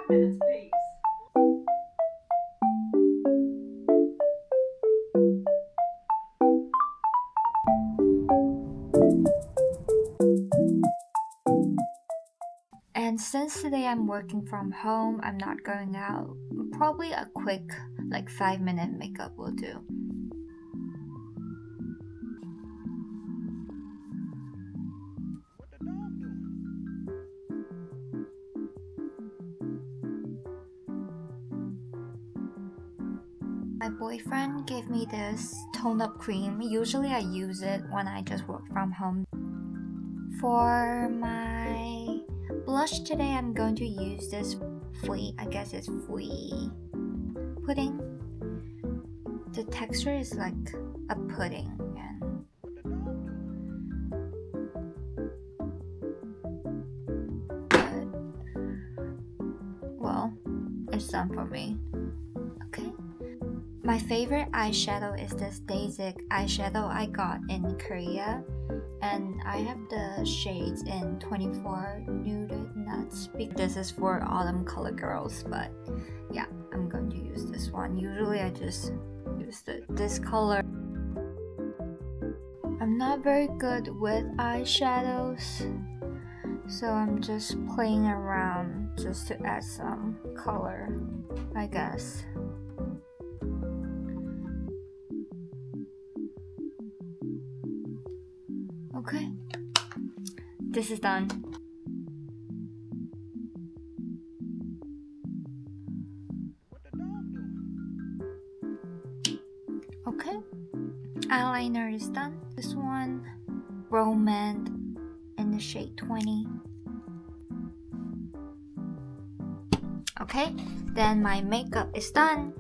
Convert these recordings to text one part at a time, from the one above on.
minutes, please. And since today I'm working from home, I'm not going out, probably a quick, like 5-minute makeup will do. My boyfriend gave me this tone-up cream. Usually I use it when I just work from home. For my blush today, I'm going to use this I guess it's pudding. The texture is like a pudding, and well, it's done for me. Okay. My favorite eyeshadow is this DJI eyeshadow I got in Korea, and I have the shades in 24 Nude Nuts. This is for autumn color girls, but yeah, I'm going to use this one. Usually I just use this color. I'm not very good with eyeshadows, so I'm just playing around just to add some color, I guess. Okay, this is done. Okay, eyeliner is done. This one, Romance in the shade 20. Okay, then my makeup is done.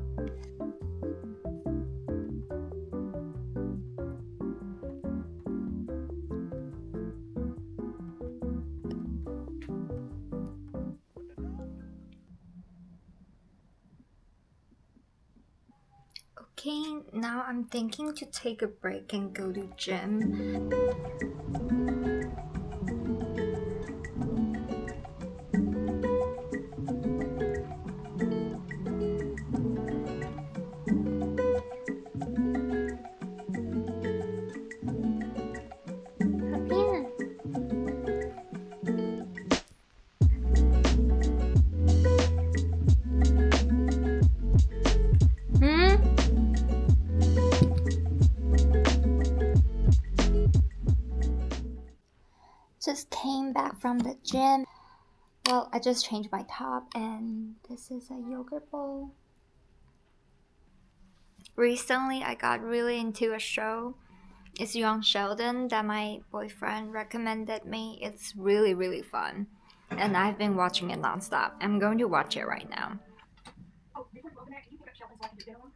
Okay, now I'm thinking to take a break and go to gym. Just came back from the gym. Well, I just changed my top, and this is a yogurt bowl. Recently, I got really into a show. It's Young Sheldon that my boyfriend recommended me. It's really, really fun, and I've been watching it nonstop. I'm going to watch it right now. Oh, before you open that, can you pick up Sheldon so I can do dinner on?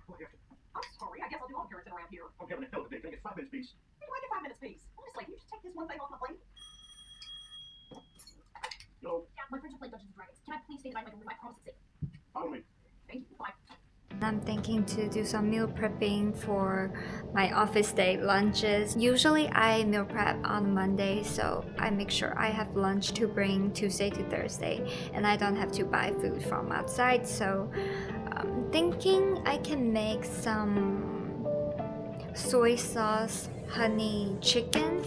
I'm sorry, I guess I'll do all the carrots around here. I'm having a hell of a day. Can I get 5 minutes, please? Why do I get 5 minutes, please? Honestly, can you just take this one thing off my plate? No. Yeah, my friends have played Dungeons and Dragons. Can I please stay the night in my room? I promise it's safe. Follow me. Thank you. Bye. I'm thinking to do some meal prepping for my office day lunches. Usually I meal prep on Monday, so I make sure I have lunch to bring Tuesday to Thursday, and I don't have to buy food from outside. So I'm thinking I can make some soy sauce honey chicken,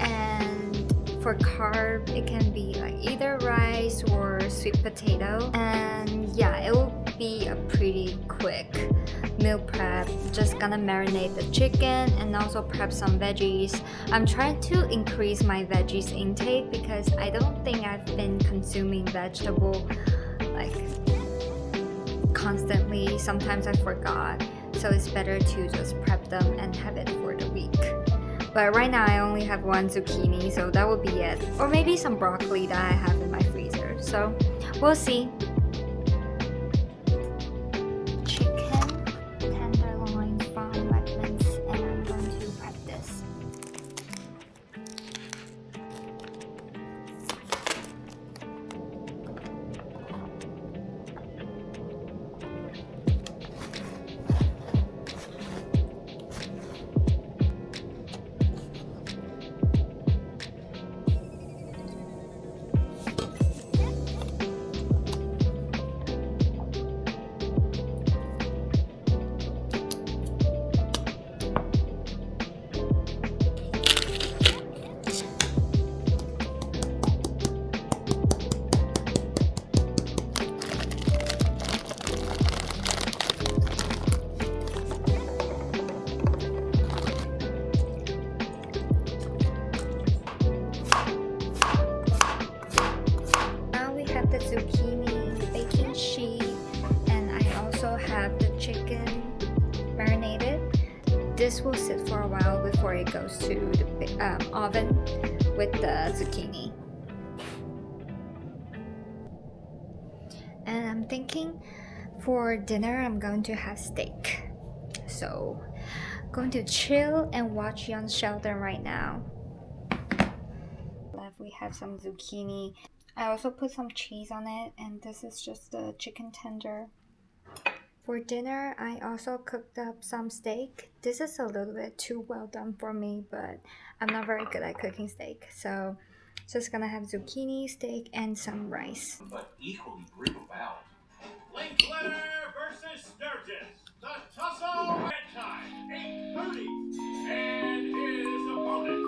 and for carb it can be like either rice or sweet potato, and yeah, it will be a pretty quick meal prep. Just gonna marinate the chicken and also prep some veggies. I'm trying to increase my veggies intake because I don't think I've been consuming vegetable like constantly. Sometimes I forgot, so it's better to just prep them and have it for the week. But right now I only have one zucchini, so that would be it. Or maybe some broccoli that I have in my freezer. So we'll see. Chicken tenderloin from Wegmans, and I'm going to prep this. the zucchini baking sheet, and I also have the chicken marinated. This will sit for a while before it goes to the oven with the zucchini. And I'm thinking for dinner I'm going to have steak. So going to chill and watch Young Sheldon right now. Left we have some zucchini. I also put some cheese on it, and this is just the chicken tender. For dinner, I also cooked up some steak. This is a little bit too well done for me, but I'm not very good at cooking steak. So just gonna have zucchini, steak, and some rice. But equally brutal bout. Linkletter versus Sturgis. The tussle bedtime, 8:30. And his opponent,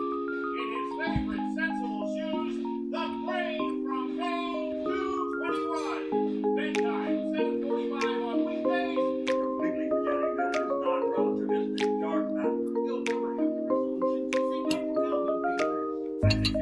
in his favorite sensible shoes, the brain from Maine 221. Bedtime, 7:45 on weekdays. Completely forgetting that it is non-relativistic dark matter. You'll never have the resolution to see Michael Calvin papers. I think